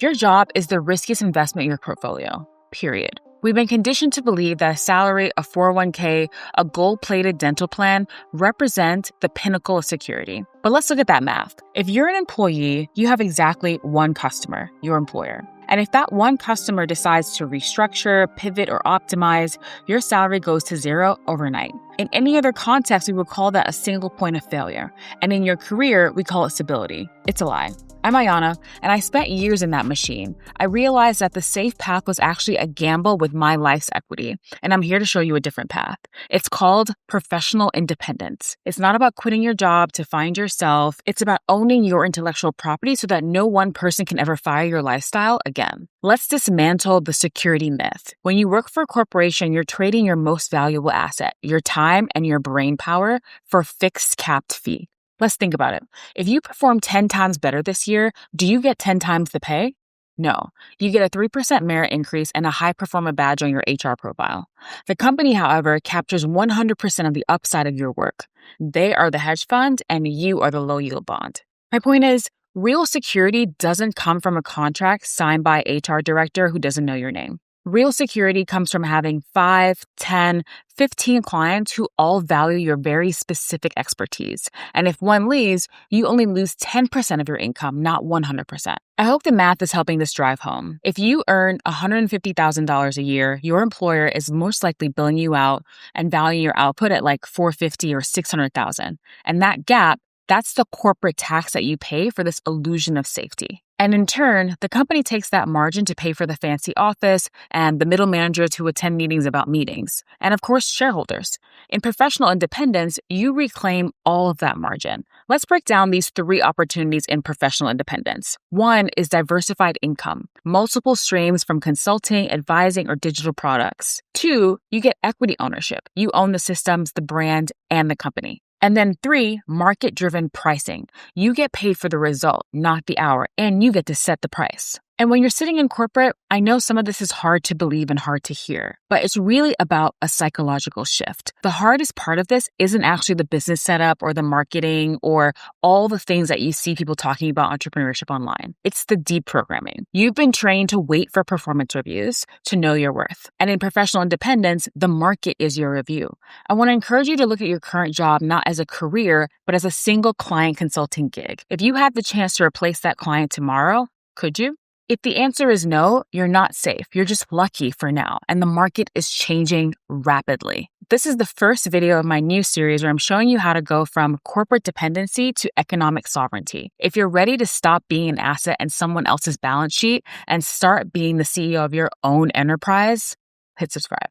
Your job is the riskiest investment in your portfolio, period. We've been conditioned to believe that a salary, a 401k, a gold-plated dental plan represent the pinnacle of security. But let's look at that math. If you're an employee, you have exactly one customer, your employer. And if that one customer decides to restructure, pivot, or optimize, your salary goes to zero overnight. In any other context, we would call that a single point of failure. And in your career, we call it stability. It's a lie. I'm Ayana, and I spent years in that machine. I realized that the safe path was actually a gamble with my life's equity, and I'm here to show you a different path. It's called professional independence. It's not about quitting your job to find yourself. It's about owning your intellectual property so that no one person can ever fire your lifestyle again. Let's dismantle the security myth. When you work for a corporation, you're trading your most valuable asset, your time and your brain power, for a fixed capped fee. Let's think about it. If you perform 10 times better this year, do you get 10 times the pay? No. You get a 3% merit increase and a high performer badge on your HR profile. The company, however, captures 100% of the upside of your work. They are the hedge fund and you are the low yield bond. My point is, real security doesn't come from a contract signed by an HR director who doesn't know your name. Real security comes from having 5, 10, 15 clients who all value your very specific expertise. And if one leaves, you only lose 10% of your income, not 100%. I hope the math is helping this drive home. If you earn $150,000 a year, your employer is most likely billing you out and valuing your output at like $450,000 or $600,000. And that gap, that's the corporate tax that you pay for this illusion of safety. And in turn, the company takes that margin to pay for the fancy office and the middle managers who attend meetings about meetings. And of course, shareholders. In professional independence, you reclaim all of that margin. Let's break down these 3 opportunities in professional independence. 1 is diversified income, multiple streams from consulting, advising, or digital products. 2, you get equity ownership. You own the systems, the brand, and the company. And then 3, market-driven pricing. You get paid for the result, not the hour, and you get to set the price. And when you're sitting in corporate, I know some of this is hard to believe and hard to hear, but it's really about a psychological shift. The hardest part of this isn't actually the business setup or the marketing or all the things that you see people talking about entrepreneurship online. It's the deprogramming. You've been trained to wait for performance reviews to know your worth. And in professional independence, the market is your review. I want to encourage you to look at your current job not as a career, but as a single client consulting gig. If you had the chance to replace that client tomorrow, could you? If the answer is no, you're not safe. You're just lucky for now, and the market is changing rapidly. This is the first video of my new series where I'm showing you how to go from corporate dependency to economic sovereignty. If you're ready to stop being an asset in someone else's balance sheet and start being the CEO of your own enterprise, hit subscribe.